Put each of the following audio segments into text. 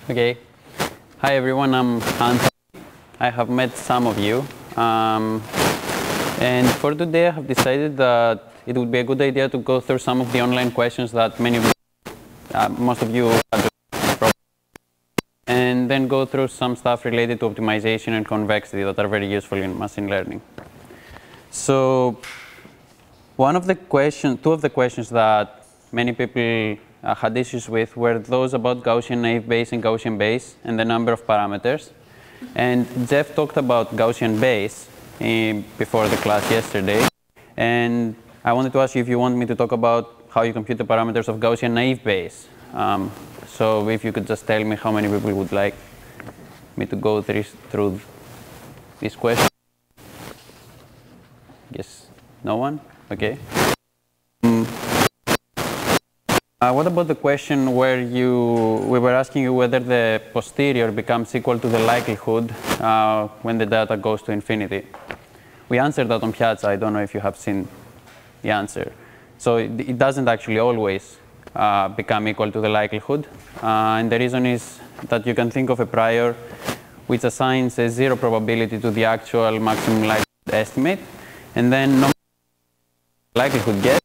Okay. Hi everyone, I'm Hans. I have met some of you. And for today I have decided that it would be a good idea to go through some of the online questions that most of you had, and then go through some stuff related to optimization and convexity that are very useful in machine learning. So two of the questions that many people had issues with were those about Gaussian naive Bayes and Gaussian Bayes and the number of parameters. And Jeff talked about Gaussian Bayes before the class yesterday. And I wanted to ask you if you want me to talk about how you compute the parameters of Gaussian naive Bayes. So if you could just tell me how many people would like me to go through this question. Yes, no one? Okay. What about the question where we were asking you whether the posterior becomes equal to the likelihood when the data goes to infinity? We answered that on Piazza. I don't know if you have seen the answer. So it doesn't actually always become equal to the likelihood. And the reason is that you can think of a prior which assigns a 0 probability to the actual maximum likelihood estimate. And then no likelihood get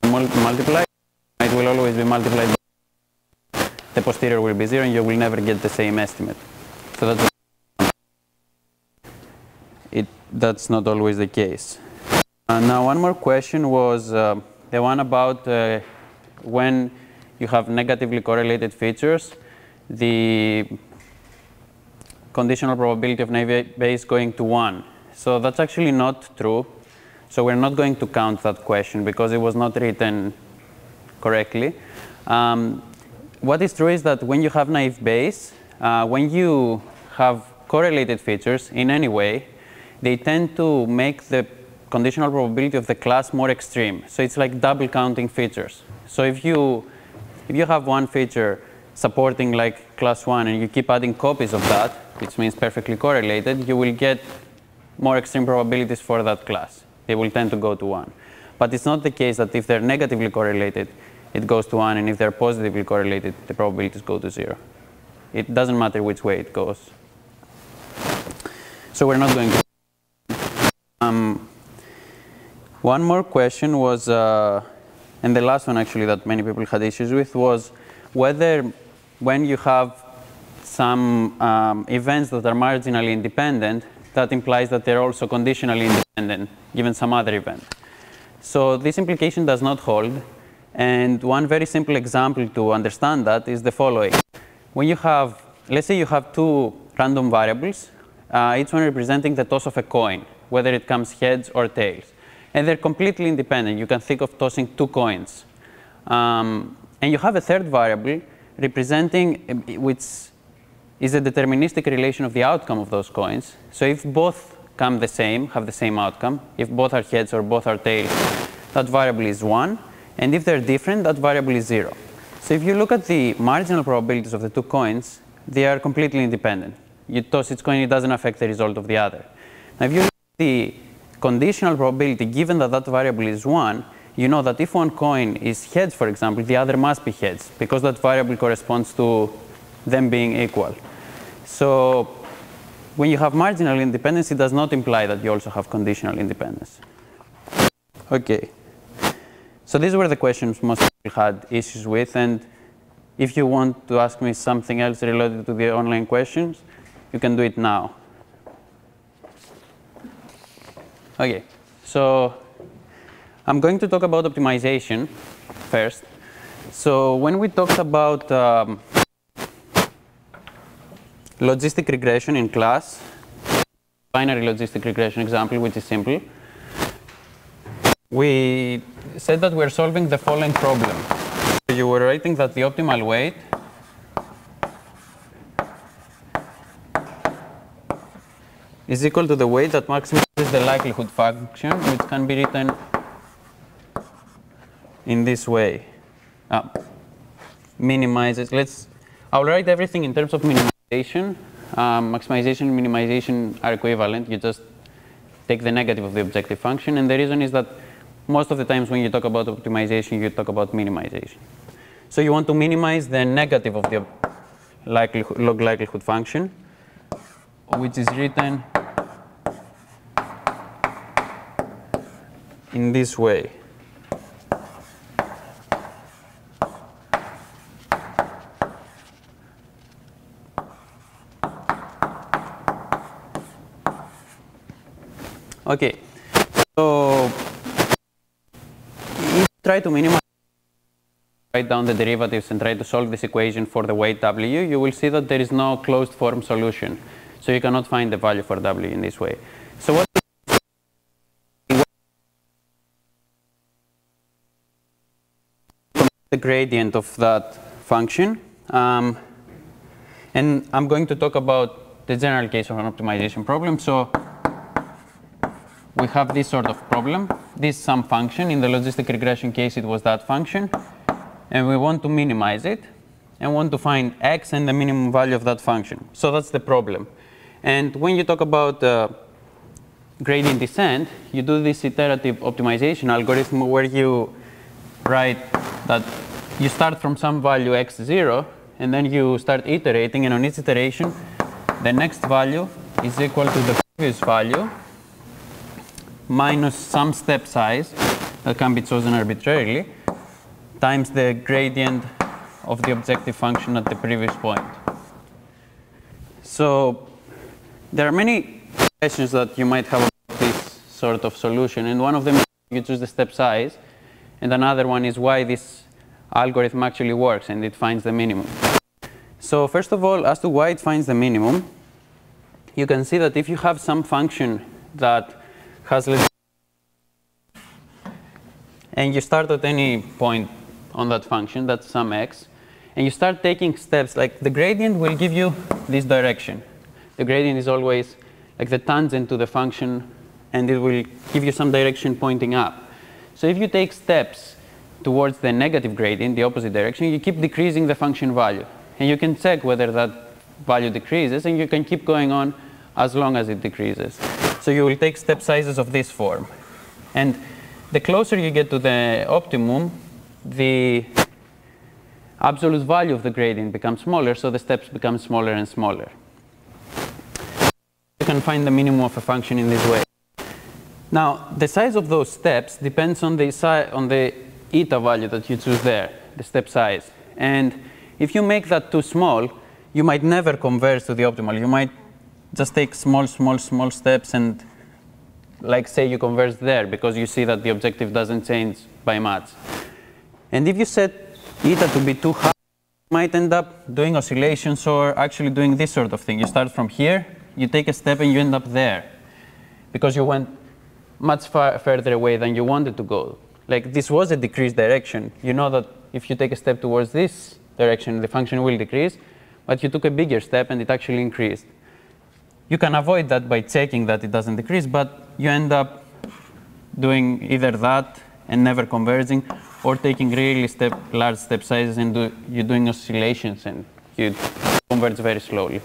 multiplied. It will always be multiplied by the posterior will be 0 and you will never get the same estimate. So that's not always the case. Now one more question was the one about when you have negatively correlated features, the conditional probability of naive Bayes going to 1. So that's actually not true. So we're not going to count that question because it was not written correctly. What is true is that when you have naive Bayes, when you have correlated features in any way, they tend to make the conditional probability of the class more extreme. So it's like double counting features. So if you have one feature supporting like class 1 and you keep adding copies of that, which means perfectly correlated, you will get more extreme probabilities for that class. They will tend to go to 1. But it's not the case that if they're negatively correlated, it goes to 1, and if they're positively correlated, the probabilities go to 0. It doesn't matter which way it goes. So we're not going to. One more question was, and the last one actually that many people had issues with, was whether when you have some events that are marginally independent, that implies that they're also conditionally independent, given some other event. So this implication does not hold. And one very simple example to understand that is the following. When you have, let's say you have two random variables, each one representing the toss of a coin, whether it comes heads or tails. And they're completely independent. You can think of tossing two coins. And you have a third variable representing, which is a deterministic relation of the outcome of those coins. So if both come the same, have the same outcome, if both are heads or both are tails, that variable is 1. And if they're different, that variable is 0. So if you look at the marginal probabilities of the two coins, they are completely independent. You toss each coin, it doesn't affect the result of the other. Now if you look at the conditional probability, given that that variable is 1, you know that if one coin is heads, for example, the other must be heads, because that variable corresponds to them being equal. So when you have marginal independence, it does not imply that you also have conditional independence. Okay. So these were the questions most people had issues with, and if you want to ask me something else related to the online questions, you can do it now. Okay, so I'm going to talk about optimization first. So when we talked about logistic regression in class, binary logistic regression example, which is simple, we said that we're solving the following problem. You were writing that the optimal weight is equal to the weight that maximizes the likelihood function, which can be written in this way. Minimizes, I'll write everything in terms of minimization. Maximization and minimization are equivalent. You just take the negative of the objective function. And the reason is that most of the times when you talk about optimization, you talk about minimization. So you want to minimize the negative of the log likelihood function, which is written in this way. Okay, so if you try to minimize, write down the derivatives and try to solve this equation for the weight W, you will see that there is no closed form solution. So you cannot find the value for W in this way. So what the gradient of that function, and I'm going to talk about the general case of an optimization problem. So we have this sort of problem, this some function. In the logistic regression case, it was that function. And we want to minimize it and want to find x and the minimum value of that function. So that's the problem. And when you talk about gradient descent, you do this iterative optimization algorithm where you write that you start from some value x0 and then you start iterating, and on each iteration the next value is equal to the previous value minus some step size that can be chosen arbitrarily times the gradient of the objective function at the previous point. So there are many questions that you might have about this sort of solution, and one of them is you choose the step size, and another one is why this algorithm actually works and it finds the minimum. So first of all, as to why it finds the minimum, you can see that if you have some function that has, and you start at any point on that function, that's some x, and you start taking steps, like the gradient will give you this direction. The gradient is always like the tangent to the function, and it will give you some direction pointing up. So if you take steps towards the negative gradient, the opposite direction, you keep decreasing the function value. And you can check whether that value decreases, and you can keep going on as long as it decreases. So you will take step sizes of this form. And the closer you get to the optimum, the absolute value of the gradient becomes smaller, so the steps become smaller and smaller. You can find the minimum of a function in this way. Now, the size of those steps depends on the eta value that you choose there, the step size. And if you make that too small, you might never converge to the optimal. You might just take small steps and, like, say you converge there because you see that the objective doesn't change by much. And if you set eta to be too high, you might end up doing oscillations or actually doing this sort of thing. You start from here, you take a step, and you end up there because you went much further away than you wanted to go. Like, this was a decreased direction. You know that if you take a step towards this direction, the function will decrease, but you took a bigger step and it actually increased. You can avoid that by checking that it doesn't decrease, but you end up doing either that and never converging, or taking really large step sizes and you're doing oscillations and you converge very slowly.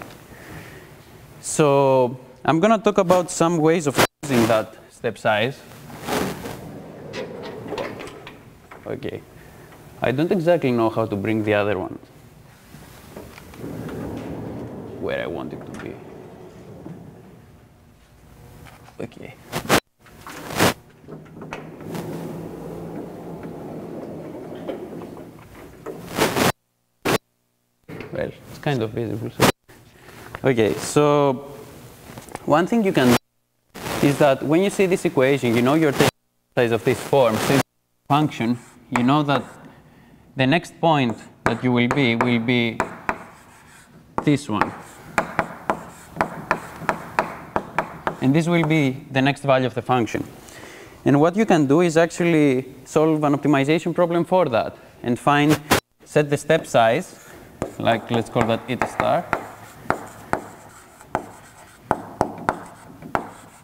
So I'm going to talk about some ways of using that step size. Okay. I don't exactly know how to bring the other one where I want it to be. Okay. Well, it's kind of visible. So. Okay, so one thing you can do is that when you see this equation, you know you're taking the size of this form. So function, you know that the next point that you will be this one. And this will be the next value of the function. And what you can do is actually solve an optimization problem for that and set the step size, like let's call that eta star,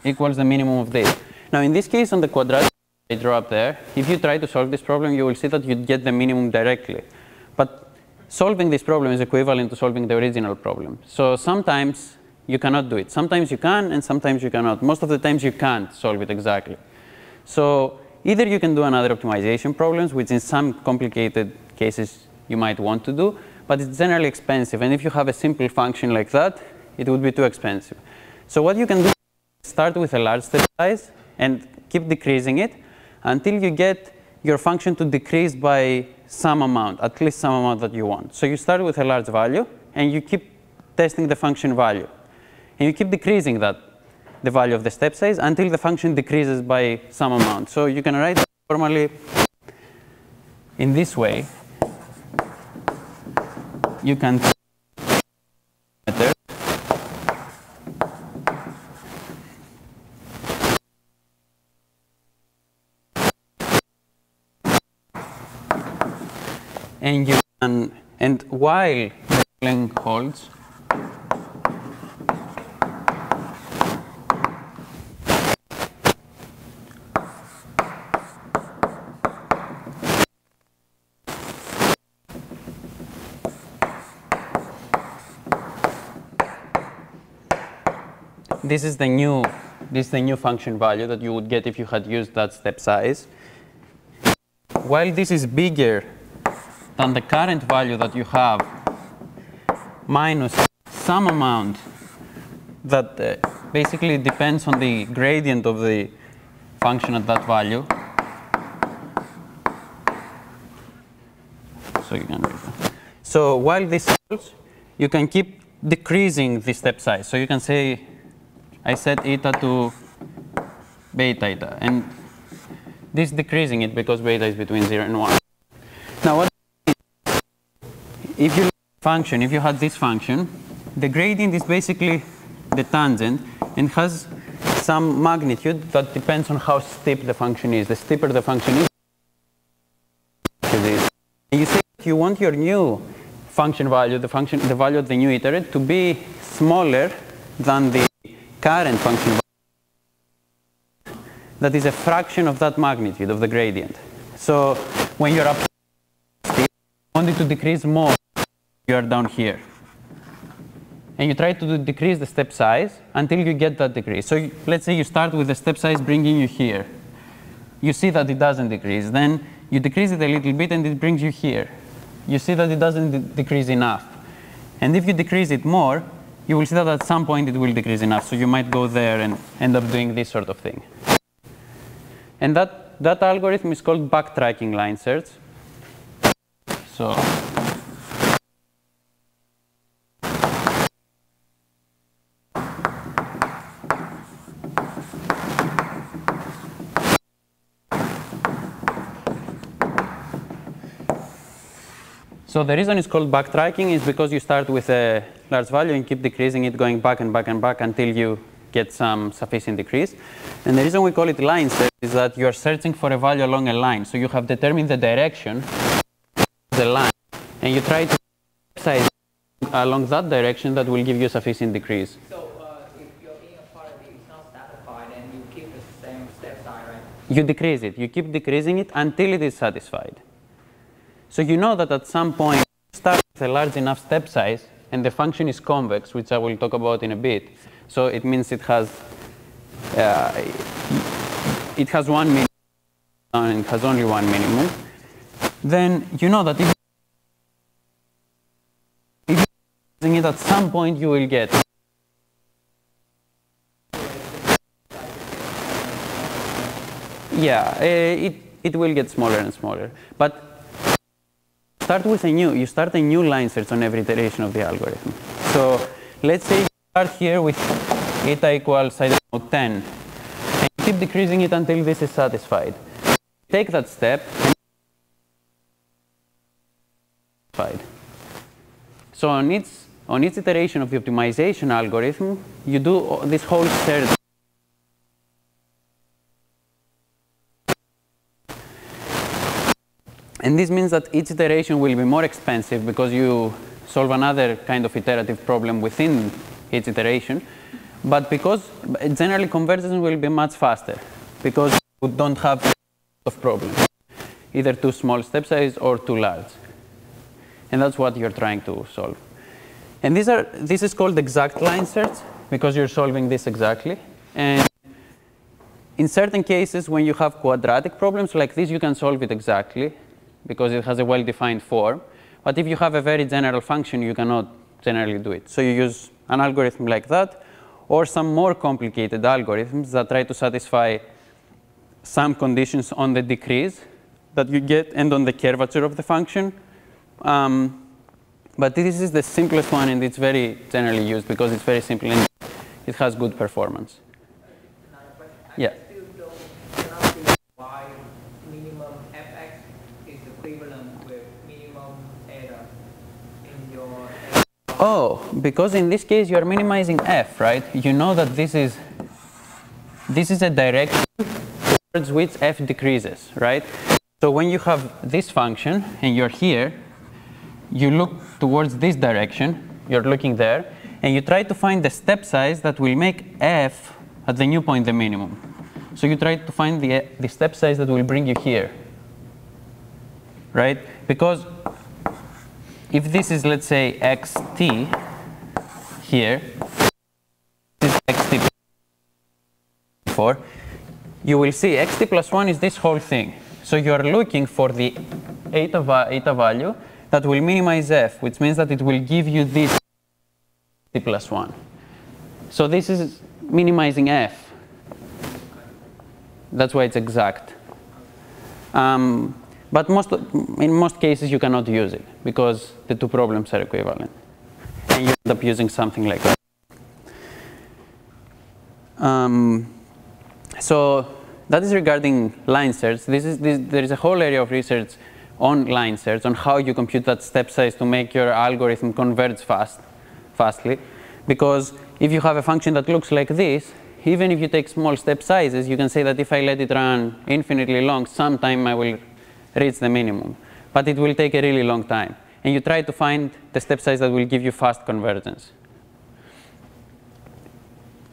equals the minimum of this. Now in this case, on the quadratic I draw up there, if you try to solve this problem, you will see that you get the minimum directly. But solving this problem is equivalent to solving the original problem. So sometimes you cannot do it. Sometimes you can, and sometimes you cannot. Most of the times you can't solve it exactly. So either you can do another optimization problems, which in some complicated cases you might want to do, but it's generally expensive. And if you have a simple function like that, it would be too expensive. So what you can do is start with a large step size and keep decreasing it until you get your function to decrease by some amount, at least some amount that you want. So you start with a large value, and you keep testing the function value. And you keep decreasing that, the value of the step size, until the function decreases by some amount. So you can write it formally in this way. You can and you can, and while the length holds, this is the new function value that you would get if you had used that step size. While this is bigger than the current value that you have minus some amount that basically depends on the gradient of the function at that value. So you can write that. So while this holds, you can keep decreasing the step size. So you can say I set eta to beta eta, and this decreasing it because beta is between 0 and 1. Now what if you function, if you had this function, the gradient is basically the tangent and has some magnitude that depends on how steep the function is. The steeper the function is, and you say that you want your new function value, the value of the new iterate, to be smaller than the current function value. That is a fraction of that magnitude of the gradient. So when you're up steep, you want it to decrease more. You are down here, and you try to decrease the step size until you get that decrease. So let's say you start with the step size bringing you here. You see that it doesn't decrease. Then you decrease it a little bit, and it brings you here. You see that it doesn't decrease enough. And if you decrease it more, you will see that at some point it will decrease enough. So you might go there and end up doing this sort of thing. And that algorithm is called backtracking line search. So So the reason it's called backtracking is because you start with a large value and keep decreasing it, going back and back and back until you get some sufficient decrease. And the reason we call it line search is that you are searching for a value along a line. So you have determined the direction of the line, and you try to size along that direction that will give you sufficient decrease. So if your inner part is not satisfied and you keep the same step size, right? You decrease it. You keep decreasing it until it is satisfied. So you know that at some point you start with a large enough step size, and the function is convex, which I will talk about in a bit. So it means it has one minimum and it has only one minimum. Then you know that if you're using it at some point, you will get. Yeah, it will get smaller and smaller. But you start a new line search on every iteration of the algorithm. So let's say you start here with eta equals, I don't know, 10, and you keep decreasing it until this is satisfied. Take that step and so on each iteration of the optimization algorithm, you do this whole search. And this means that each iteration will be more expensive because you solve another kind of iterative problem within each iteration. But because generally convergence will be much faster because you don't have a lot of problems, either too small step size or too large. And that's what you're trying to solve. And this is called exact line search because you're solving this exactly. And in certain cases, when you have quadratic problems like this, you can solve it exactly because it has a well-defined form. But if you have a very general function, you cannot generally do it. So you use an algorithm like that, or some more complicated algorithms that try to satisfy some conditions on the decrease that you get and on the curvature of the function. But this is the simplest one, and it's very generally used because it's very simple and it has good performance. Another question. Yeah. Still cannot see why minimum fx is equivalent with minimum eta in your. Oh, because in this case you are minimizing f, right? You know that this is a direction towards which f decreases, right? So when you have this function and you're here, you look towards this direction, you're looking there, and you try to find the step size that will make f at the new point the minimum. So you try to find the step size that will bring you here, right? Because if this is, let's say, xt here, this is xt before, you will see xt plus 1 is this whole thing. So you are looking for the eta value that will minimize f, which means that it will give you this xt plus 1. So this is minimizing f. That's why it's exact. But in most cases you cannot use it because the two problems are equivalent. And you end up using something like that. So that is regarding line search. There is a whole area of research on line search, on how you compute that step size to make your algorithm converge fastly. Because if you have a function that looks like this, even if you take small step sizes, you can say that if I let it run infinitely long, sometime I will reach the minimum. But it will take a really long time. And you try to find the step size that will give you fast convergence.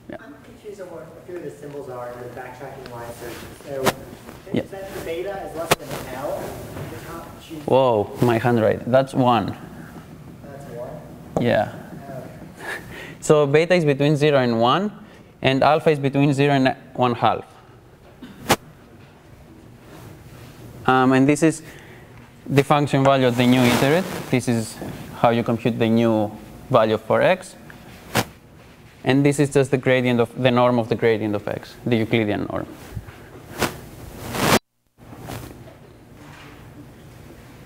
Yeah. I'm confused on what a few of the symbols are in the backtracking line search. So Yeah. is that the beta is less than L? The top choose. Whoa, my handwriting. That's 1. That's 1? Yeah. So beta is between 0 and 1, and alpha is between 0 and 1/2. And this is the function value of the new iterate. This is how you compute the new value for x. And this is just the gradient of the norm of the gradient of x, the Euclidean norm.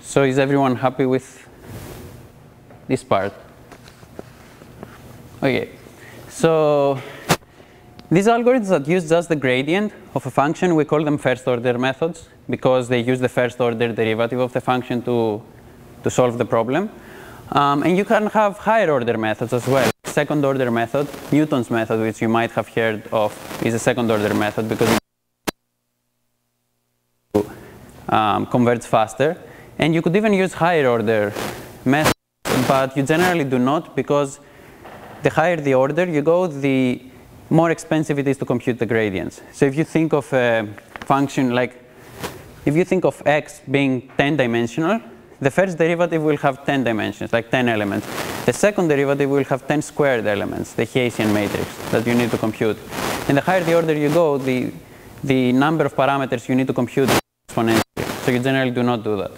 So is everyone happy with this part? Okay. So these algorithms that use just the gradient of a function, we call them first order methods because they use the first order derivative of the function to solve the problem. And you can have higher order methods as well. Second order method, Newton's method, which you might have heard of, is a second order method because it converts faster. And you could even use higher order methods, but you generally do not because the higher the order you go, the more expensive it is to compute the gradients. So if you think of a function like, if you think of x being 10-dimensional, the first derivative will have 10 dimensions, like 10 elements. The second derivative will have 10 squared elements, the Hessian matrix that you need to compute. And the higher the order you go, the number of parameters you need to compute is exponentially. So you generally do not do that.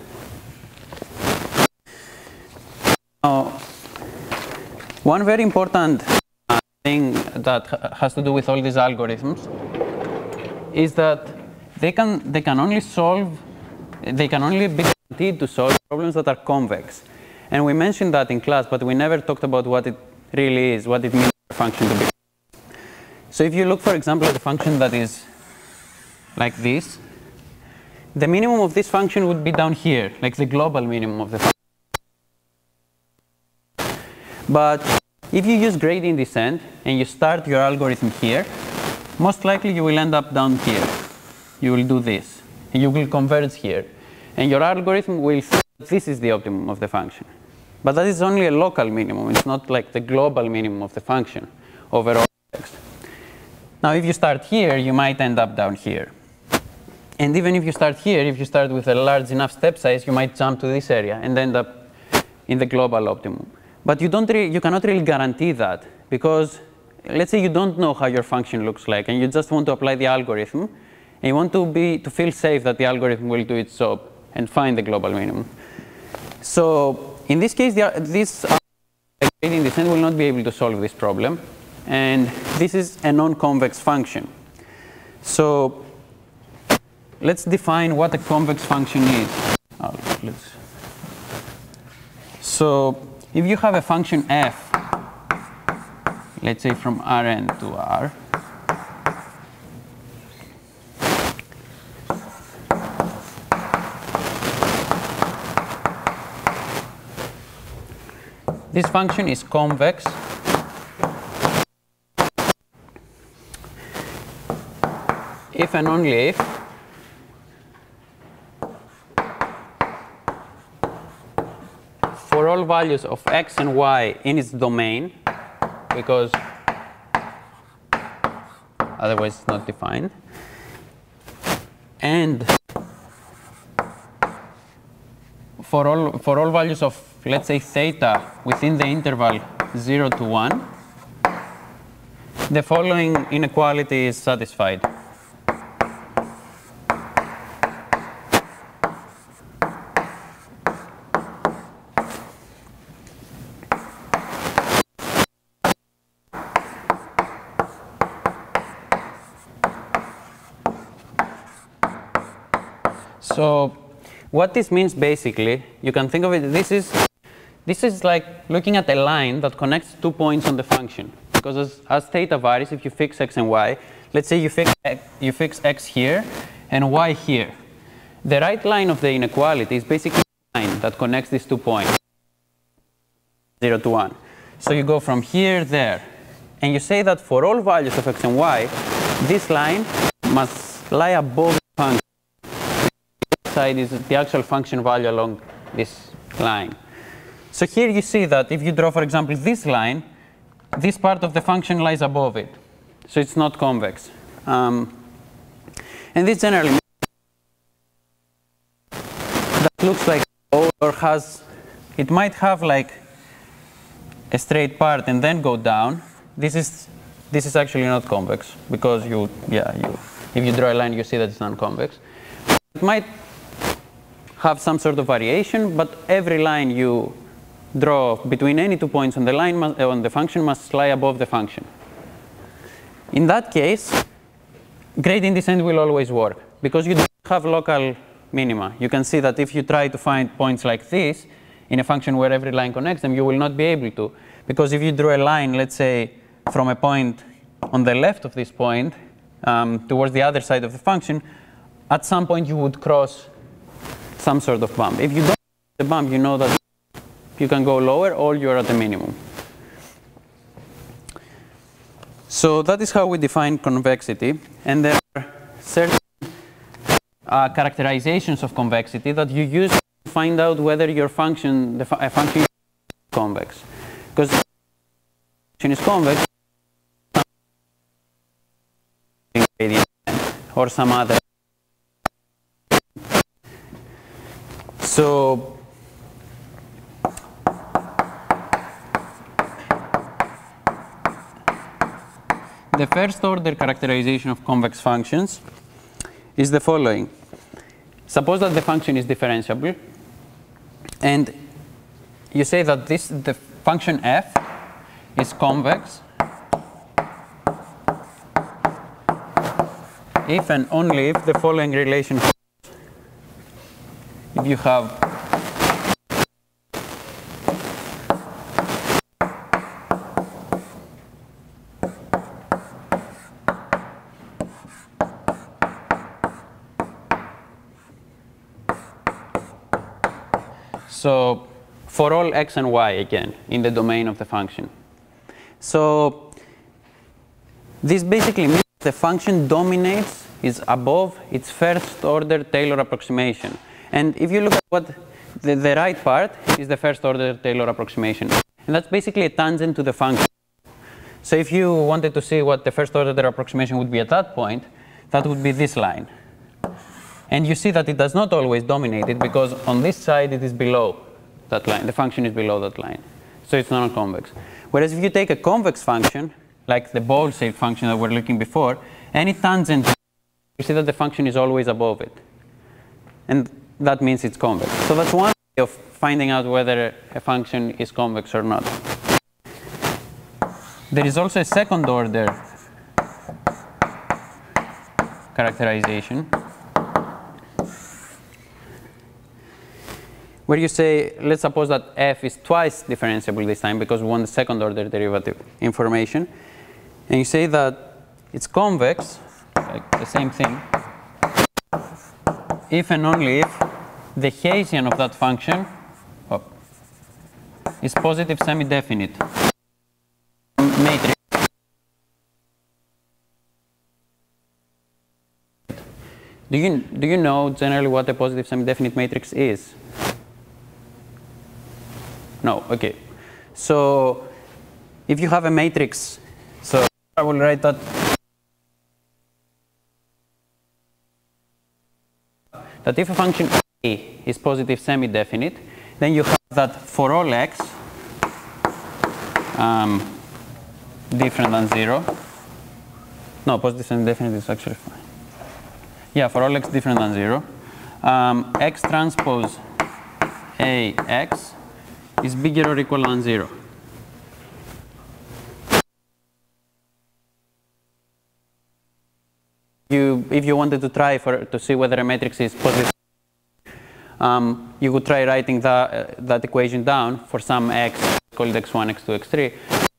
Now, one very important thing that has to do with all these algorithms is that they can only be guaranteed to solve problems that are convex. And we mentioned that in class, but we never talked about what it really is, what it means for a function to be. So if you look, for example, at a function that is like this, the minimum of this function would be down here, like the global minimum of the function. But if you use gradient descent and you start your algorithm here, most likely you will end up down here. You will do this. And you will converge here. And your algorithm will think that this is the optimum of the function. But that is only a local minimum. It's not like the global minimum of the function over all x. Now, if you start here, you might end up down here. And even if you start here, if you start with a large enough step size, you might jump to this area and end up in the global optimum. But you cannot really guarantee that because let's say you don't know how your function looks like and you just want to apply the algorithm and you want to feel safe that the algorithm will do its job and find the global minimum. So in this case, this gradient descent will not be able to solve this problem. And this is a non-convex function. So let's define what a convex function is. So if you have a function f, let's say from Rn to R, this function is convex if and only if for all values of x and y in its domain, because otherwise it's not defined, and for all values of, let's say, theta within the interval 0 to 1, the following inequality is satisfied. So what this means basically, you can think of it, this is like looking at a line that connects 2 points on the function. Because as theta varies, if you fix x and y, let's say you fix x here and y here. The right line of the inequality is basically a line that connects these 2 points, 0 to 1. So you go from here, there. And you say that for all values of x and y, this line must lie above the function. Side is the actual function value along this line. So here you see that if you draw, for example, this line, this part of the function lies above it. So it's not convex. And this generally means that looks like or has, it might have like a straight part and then go down. This is actually not convex because if you draw a line, you see that it's non-convex. It might have some sort of variation, but every line you draw between any 2 points on the line on the function must lie above the function. In that case, gradient descent will always work because you don't have local minima. You can see that if you try to find points like this in a function where every line connects them, you will not be able to, because if you draw a line, let's say from a point on the left of this point towards the other side of the function, at some point you would cross some sort of bump. If you don't have the bump, you know that you can go lower or you're at the minimum. So that is how we define convexity, and there are certain characterizations of convexity that you use to find out whether your function, a function is convex. Because if the function is convex, or some other. So the first order characterization of convex functions is the following. Suppose that the function is differentiable, and you say that the function f is convex if and only if the following relation holds. If you have so for all x and y again in the domain of the function. So this basically means the function dominates, is above its first order Taylor approximation. And if you look at what the right part is the first order Taylor approximation. And that's basically a tangent to the function. So if you wanted to see what the first order approximation would be at that point, that would be this line. And you see that it does not always dominate it because on this side it is below that line. The function is below that line. So it's non-convex. Whereas if you take a convex function, like the ball-shaped function that we were looking before, any tangent, you see that the function is always above it. And that means it's convex. So that's one of finding out whether a function is convex or not. There is also a second order characterization where you say, let's suppose that f is twice differentiable this time because we want the second order derivative information. And you say that it's convex, like the same thing, if and only if the Hessian of that function is positive semi-definite matrix. Do you know generally what a positive semi-definite matrix is? No, okay. So if you have a matrix, so I will write that if a function A is positive semi-definite, then you have that for all x different than 0. No, positive semi-definite is actually fine. Yeah, for all x different than 0, x transpose AX is bigger or equal than 0. If you wanted to try to see whether a matrix is positive, you could try writing that equation down for some x, call it x1, x2, x3.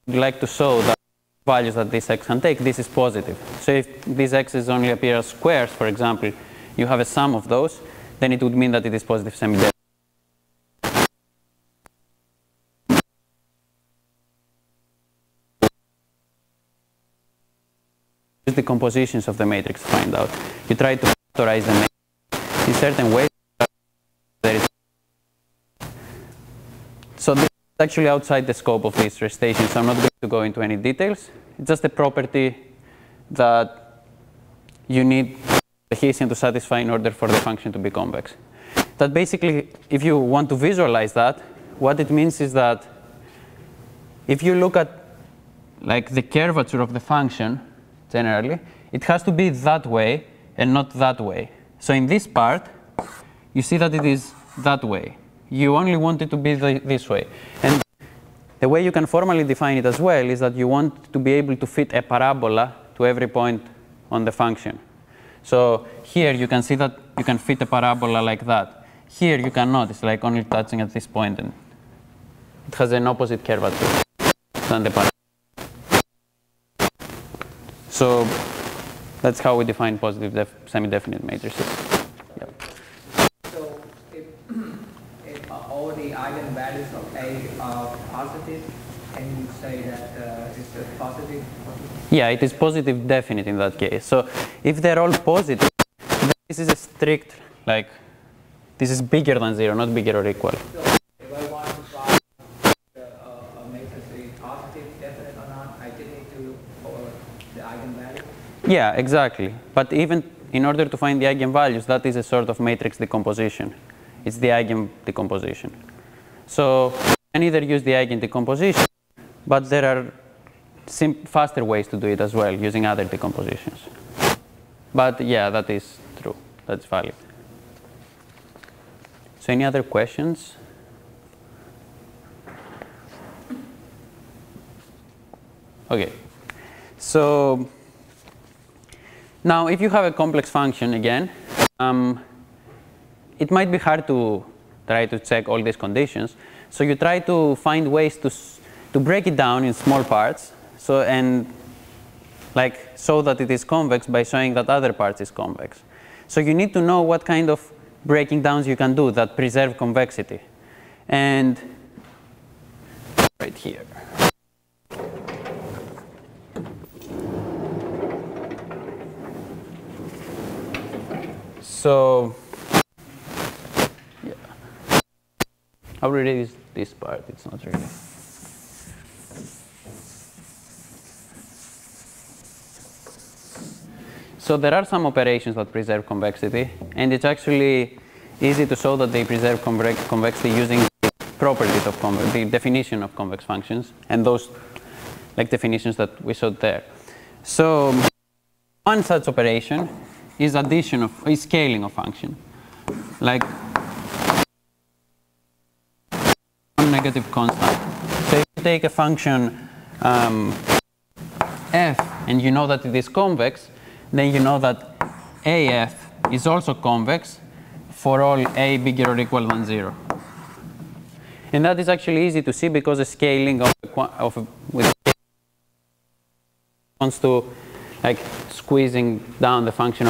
You'd like to show that values that this x can take, this is positive. So if these x's only appear as squares, for example, you have a sum of those, then it would mean that it is positive semi-definite. The compositions of the matrix to find out. You try to factorize the matrix in certain ways. So this is actually outside the scope of this recitation, so I'm not going to go into any details. It's just a property that you need the Hessian to satisfy in order for the function to be convex. That basically, if you want to visualize that, what it means is that if you look at like the curvature of the function, generally, it has to be that way and not that way. So in this part, you see that it is that way. You only want it to be this way. And the way you can formally define it as well is that you want to be able to fit a parabola to every point on the function. So here you can see that you can fit a parabola like that. Here you cannot. It's like only touching at this point, and it has an opposite curvature than the parabola. So that's how we define positive semi-definite matrices. Yep. So if all the eigenvalues of A are positive, can you say that it's a positive? Yeah, it is positive definite in that case. So if they're all positive, then this is a strict, like, this is bigger than 0, not bigger or equal. So if I want to find a matrix is positive, definite or not, I just need to look for the eigenvalue? Yeah, exactly. But even in order to find the eigenvalues, that is a sort of matrix decomposition. It's the eigen decomposition. So you can either use the eigen decomposition, but there are faster ways to do it as well, using other decompositions. But yeah, that is true. That's valid. So any other questions? Okay. So now if you have a complex function again, it might be hard to try to check all these conditions. So you try to find ways to break it down in small parts, so and like show that it is convex by showing that other parts is convex. So you need to know what kind of breaking downs you can do that preserve convexity. And right here. So yeah, I will read this part. It's not really. So there are some operations that preserve convexity, and it's actually easy to show that they preserve convexity using the properties of the definition of convex functions and those like definitions that we showed there. So one such operation is scaling of function. Like negative constant. So if you take a function f and you know that it is convex, then you know that AF is also convex for all a bigger or equal than 0. And that is actually easy to see because the scaling wants to like squeezing down the function.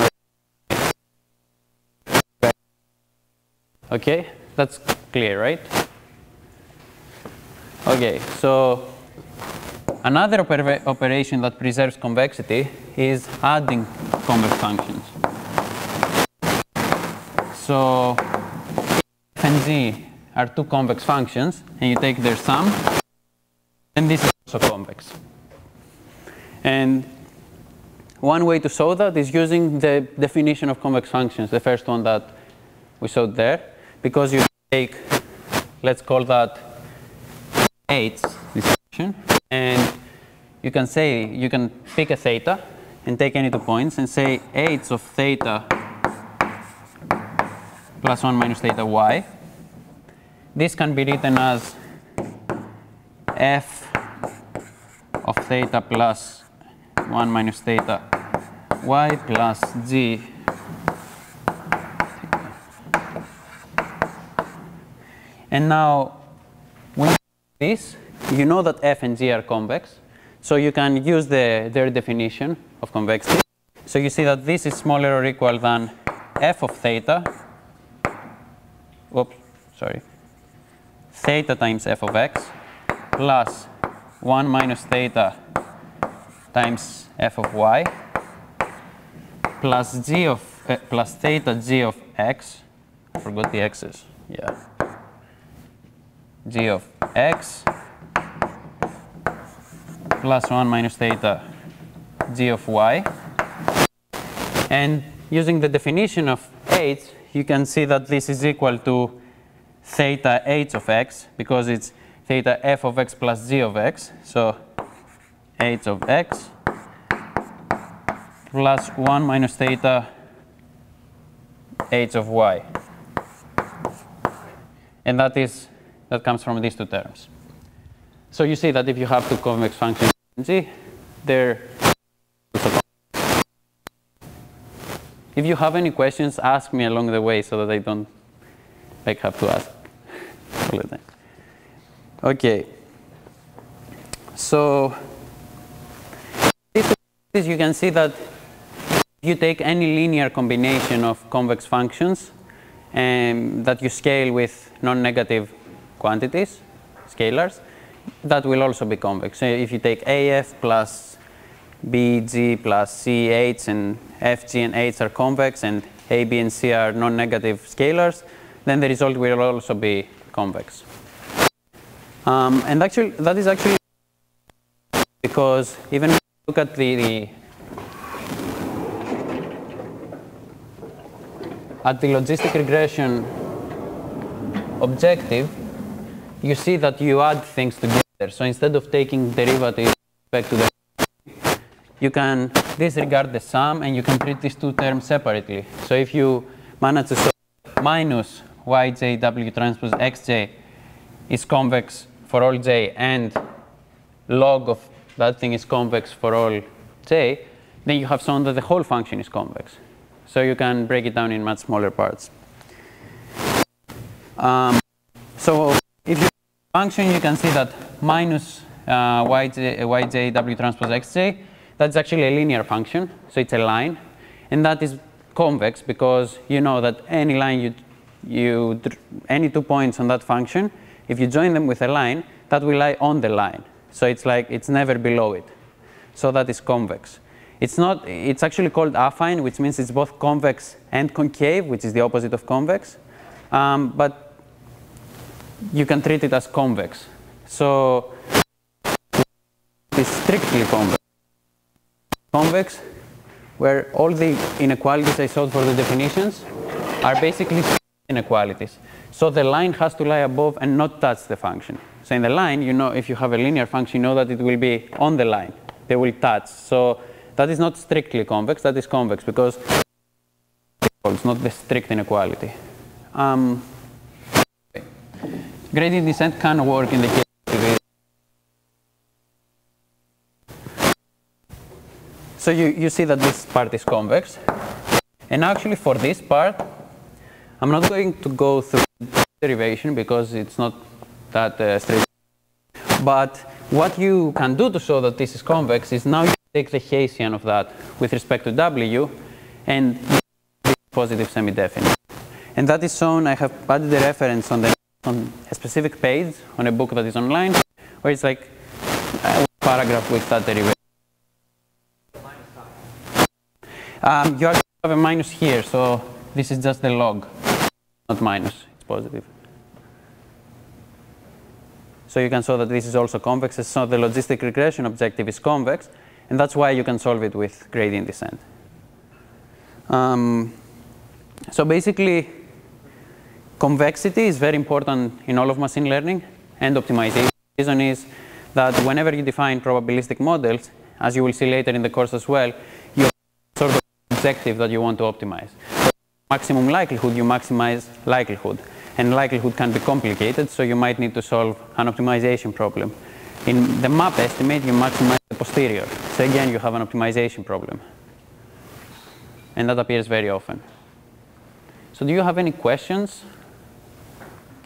Okay, that's clear, right? Okay, so another operation that preserves convexity is adding convex functions. So f and g are two convex functions, and you take their sum, and this is also convex. And one way to show that is using the definition of convex functions, the first one that we showed there, because you take, let's call that h, this function, and you can say, you can pick a theta and take any 2 points and say h of theta plus 1 minus theta y. This can be written as f of theta plus 1 minus theta y plus g and now when you do this, you know that f and g are convex, so you can use their definition of convexity. So you see that this is smaller or equal than f of theta, theta times f of x plus 1 minus theta times f of y plus g of plus theta g of x. I forgot the x's. Yeah. G of x plus 1 minus theta g of y. And using the definition of h, you can see that this is equal to theta h of x, because it's theta f of x plus g of x. So h of x plus 1 minus theta h of y. And that comes from these two terms. So you see that if you have two convex functions in G, they're also convex. If you have any questions, ask me along the way so that I don't have to ask all the time. Okay. So you can see that if you take any linear combination of convex functions that you scale with non-negative quantities, scalars, that will also be convex. So if you take AF plus BG plus CH and FG and H are convex and A, B, and C are non-negative scalars, then the result will also be convex. And actually, that is actually because even if you look at the logistic regression objective, you see that you add things together. So instead of taking derivatives back to the, you can disregard the sum and you can treat these two terms separately. So if you manage to solve minus yj w transpose xj is convex for all j and log of that thing is convex for all j, then you have shown that the whole function is convex. So you can break it down in much smaller parts. So if you function, you can see that minus yj w transpose xj, that's actually a linear function, so it's a line, and that is convex because you know that any line any 2 points on that function, if you join them with a line, that will lie on the line. So it's like it's never below it. So that is convex. It's actually called affine, which means it's both convex and concave, which is the opposite of convex. But you can treat it as convex. So it's strictly convex. Convex, where all the inequalities I showed for the definitions are basically inequalities. So the line has to lie above and not touch the function. So in the line, you know, if you have a linear function, you know that it will be on the line. They will touch. So that is not strictly convex, that is convex because it's not the strict inequality. gradient descent can work in the case of this. So you see that this part is convex. And actually for this part, I'm not going to go through the derivation because it's not that straight. But what you can do to show that this is convex is now you take the Hessian of that with respect to W and this positive semi-definite. And that is shown, I have added the reference on a specific page on a book that is online, where it's like a paragraph with that derivation. You actually have a minus here, so this is just the log, not minus, it's positive. So you can show that this is also convex, so the logistic regression objective is convex, and that's why you can solve it with gradient descent. So basically, convexity is very important in all of machine learning and optimization. The reason is that whenever you define probabilistic models, as you will see later in the course as well, you have sort of objective that you want to optimize. For maximum likelihood, you maximize likelihood. And likelihood can be complicated, so you might need to solve an optimization problem. In the map estimate, you maximize the posterior. So again, you have an optimization problem. And that appears very often. So do you have any questions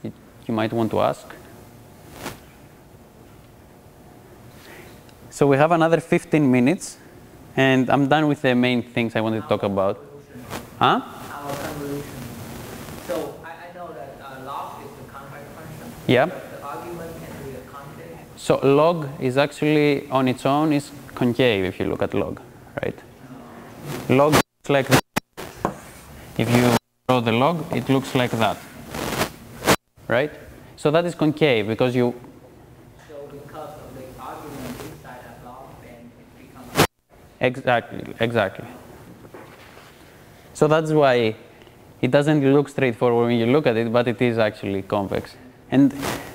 you might want to ask? So we have another 15 minutes, and I'm done with the main things I wanted to talk about. Huh? Our convolution. So I know that log is the convex function. Yeah. The argument can be a concave. So log is actually on its own is concave if you look at log, right? Log looks like this. If you draw the log, it looks like that, right? So that is concave because you. So because of the argument inside that log, then it becomes. Exactly. So that's why it doesn't look straightforward when you look at it, but it is actually convex. And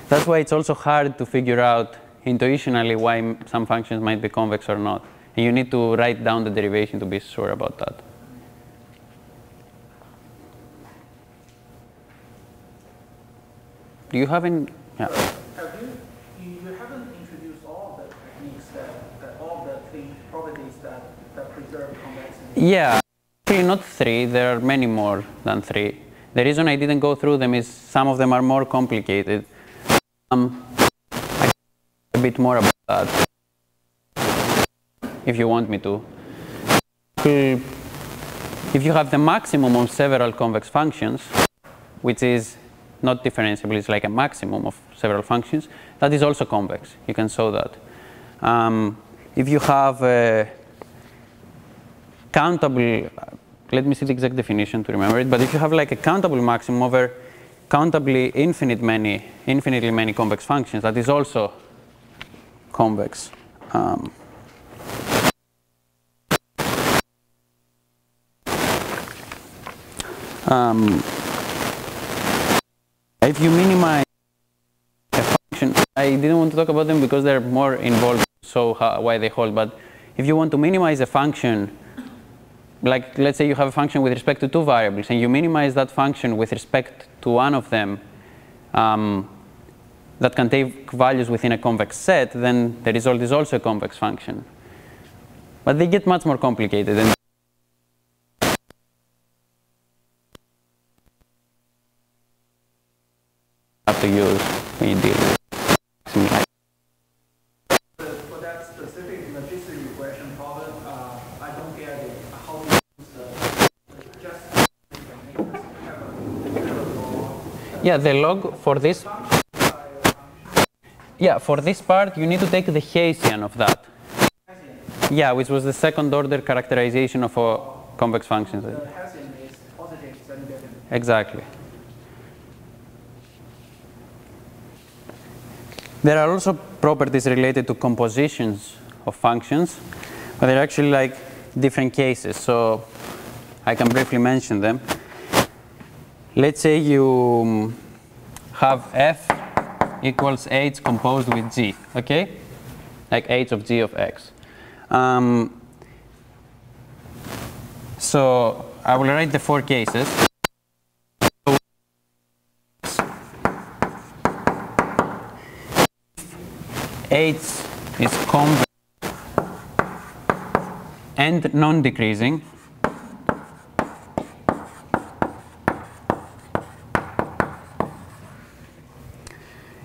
that's why it's also hard to figure out intuitionally why some functions might be convex or not. And you need to write down the derivation to be sure about that. Do you have any? Yeah. You haven't introduced all the techniques all the three properties that preserve convexity. Yeah, actually not three. There are many more than three. The reason I didn't go through them is some of them are more complicated. I can a bit more about that if you want me to. If you have the maximum of several convex functions, which is not differentiable, it's like a maximum of several functions, that is also convex. You can show that. If you have a countable, let me see the exact definition to remember it, but if you have like a countable maximum over countably infinitely many convex functions, that is also convex. If you minimize a function, I didn't want to talk about them because they're more involved, so why they hold, but if you want to minimize a function, like let's say you have a function with respect to two variables and you minimize that function with respect to one of them that can take values within a convex set, then the result is also a convex function. But they get much more complicated. And have to use when you deal with For that specific logistic regression problem, I don't get it. How to use just yeah, the log for this. Yeah, for this part, you need to take the Hessian of that. Yeah, which was the second order characterization of a convex function. The Hessian is positive semi-definite. Exactly. There are also properties related to compositions of functions, but they're actually like different cases. So I can briefly mention them. Let's say you have f equals h composed with g, okay? Like h of g of x. So I will write the four cases. H is convex and non-decreasing,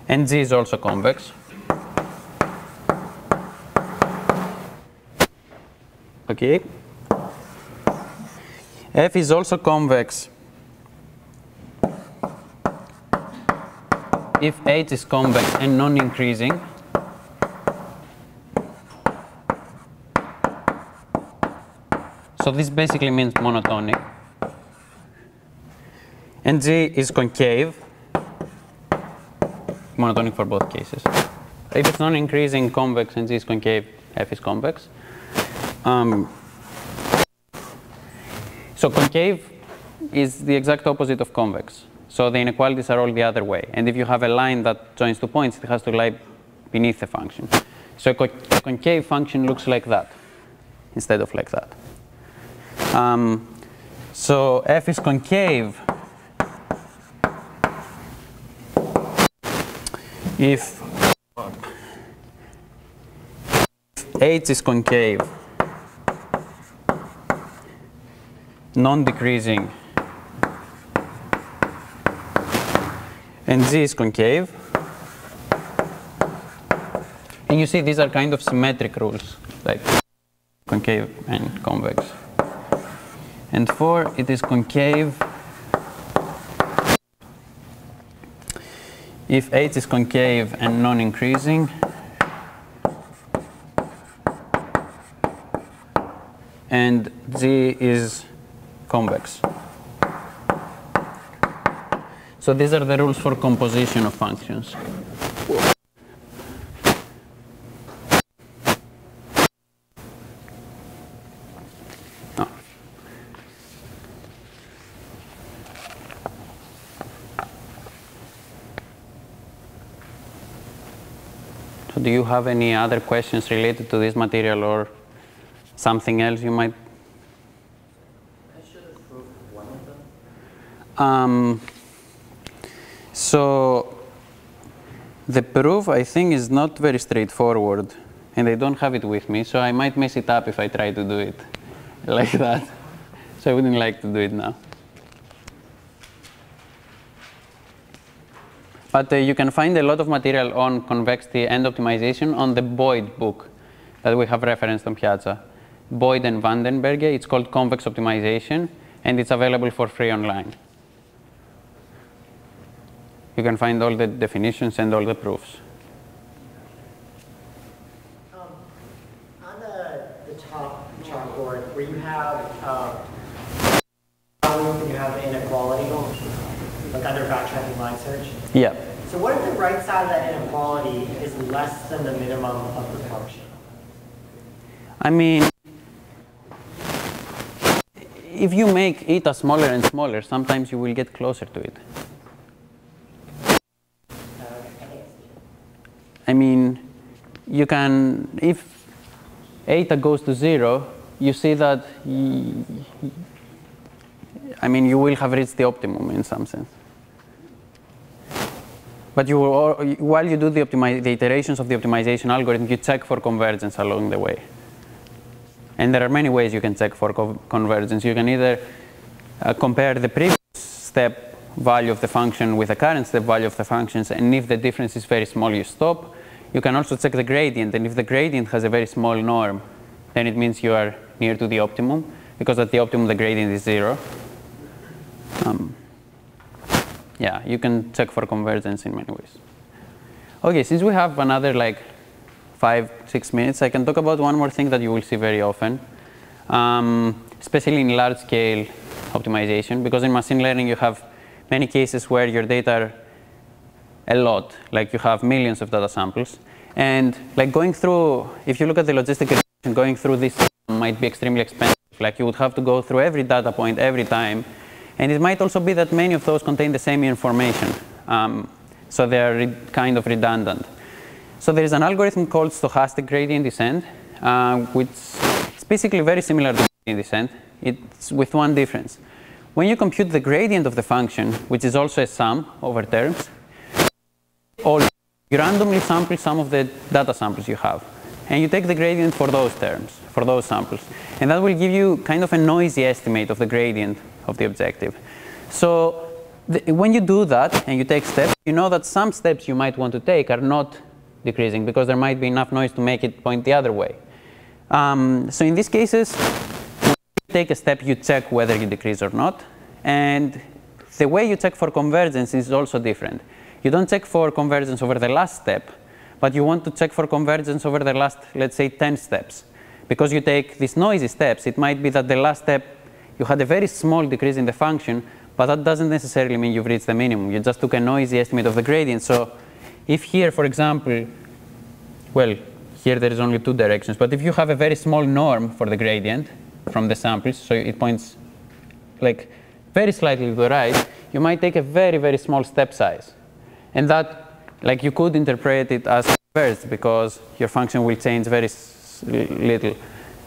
and G is also convex. Okay. F is also convex if H is convex and non-increasing. So this basically means monotonic. And G is concave, monotonic for both cases. If it's non-increasing, convex, and G is concave, F is convex. So concave is the exact opposite of convex. So the inequalities are all the other way. And if you have a line that joins 2 points, it has to lie beneath the function. So a concave function looks like that instead of like that. So F is concave if H is concave, non-decreasing, and G is concave. And you see these are kind of symmetric rules, like concave and convex. And 4, it is concave if H is concave and non-increasing, and G is convex. So these are the rules for composition of functions. Oh. So do you have any other questions related to this material or something else you might? I should have proved one of them. So the proof, I think, is not very straightforward, and I don't have it with me, so I might mess it up if I try to do it like that. So I wouldn't like to do it now. But you can find a lot of material on convexity and optimization on the Boyd book that we have referenced on Piazza. Boyd and Vandenberge, it's called Convex Optimization, and it's available for free online. You can find all the definitions and all the proofs. On the top chalkboard, where you have and you have the inequality, like under backtracking line search. Yeah. So what if the right side of that inequality is less than the minimum of the function? I mean, if you make eta smaller and smaller, sometimes you will get closer to it. I mean, you can, if eta goes to 0, you see that, I mean, you will have reached the optimum in some sense. But you will, while you do the iterations of the optimization algorithm, you check for convergence along the way. And there are many ways you can check for convergence. You can either compare the previous step value of the function with the current step value of the functions, and if the difference is very small, you stop. You can also check the gradient, and if the gradient has a very small norm, then it means you are near to the optimum, because at the optimum the gradient is 0. Yeah, you can check for convergence in many ways. Okay, since we have another like 5-6 minutes, I can talk about one more thing that you will see very often, especially in large-scale optimization, because in machine learning you have many cases where your data are a lot, like you have millions of data samples, and like going through, if you look at the logistic regression, going through this might be extremely expensive. Like you would have to go through every data point every time, and it might also be that many of those contain the same information, so they are kind of redundant. So there is an algorithm called stochastic gradient descent, which is basically very similar to gradient descent. It's with one difference. When you compute the gradient of the function, which is also a sum over terms, all You randomly sample some of the data samples you have. And you take the gradient for those terms, for those samples. And that will give you kind of a noisy estimate of the gradient of the objective. So when you do that and you take steps, you know that some steps you might want to take are not decreasing because there might be enough noise to make it point the other way. So in these cases, when you take a step, you check whether you decrease or not. And the way you check for convergence is also different. You don't check for convergence over the last step, but you want to check for convergence over the last, let's say, 10 steps. Because you take these noisy steps, it might be that the last step you had a very small decrease in the function, but that doesn't necessarily mean you've reached the minimum. You just took a noisy estimate of the gradient. So if here, for example, well, here there is only two directions, but if you have a very small norm for the gradient from the samples, so it points like very slightly to the right, you might take a very, very small step size. And that, like, you could interpret it as converged because your function will change very little.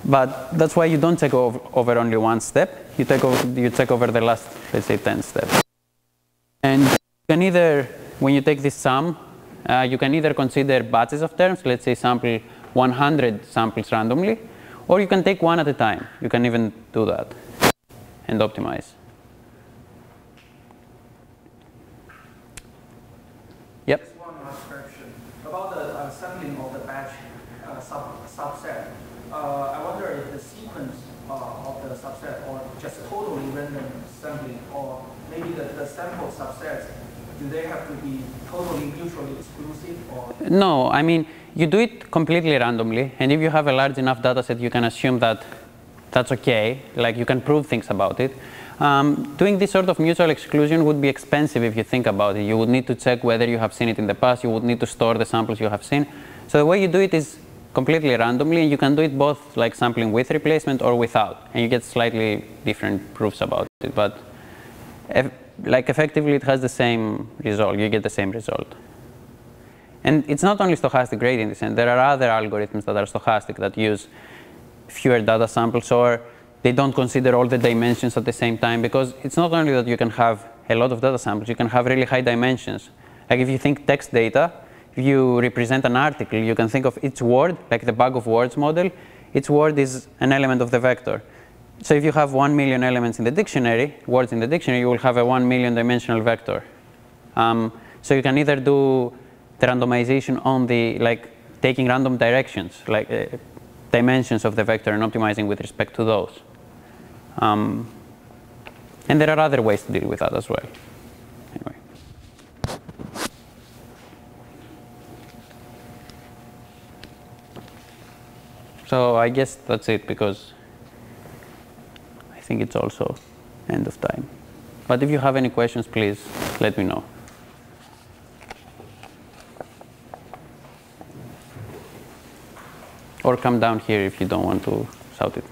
But that's why you don't check over only one step. You check over the last, let's say, 10 steps. And you can either, when you take this sum, you can either consider batches of terms, let's say sample 100 samples randomly, or you can take one at a time. You can even do that and optimize. Yep. Just one last question about the sampling of the batch subset. I wonder if the sequence of the subset, or just totally random sampling, or maybe the sample subsets, do they have to be totally mutually exclusive? Or? No, I mean, you do it completely randomly, and if you have a large enough data set, you can assume that that's okay, like you can prove things about it. Doing this sort of mutual exclusion would be expensive if you think about it. You would need to check whether you have seen it in the past. You would need to store the samples you have seen. So the way you do it is completely randomly, and you can do it both like sampling with replacement or without, and you get slightly different proofs about it. But like effectively, it has the same result. You get the same result. And it's not only stochastic gradient descent. There are other algorithms that are stochastic that use fewer data samples, or they don't consider all the dimensions at the same time, because it's not only that you can have a lot of data samples, you can have really high dimensions. Like if you think text data, if you represent an article, you can think of each word, like the bag of words model, each word is an element of the vector. So if you have 1 million elements in the dictionary, words in the dictionary, you will have a 1 million dimensional vector. So you can either do the randomization on the, like taking random directions, like dimensions of the vector and optimizing with respect to those. And there are other ways to deal with that as well. Anyway. So I guess that's it, because I think it's also end of time. But if you have any questions, please let me know. Or come down here if you don't want to shout it.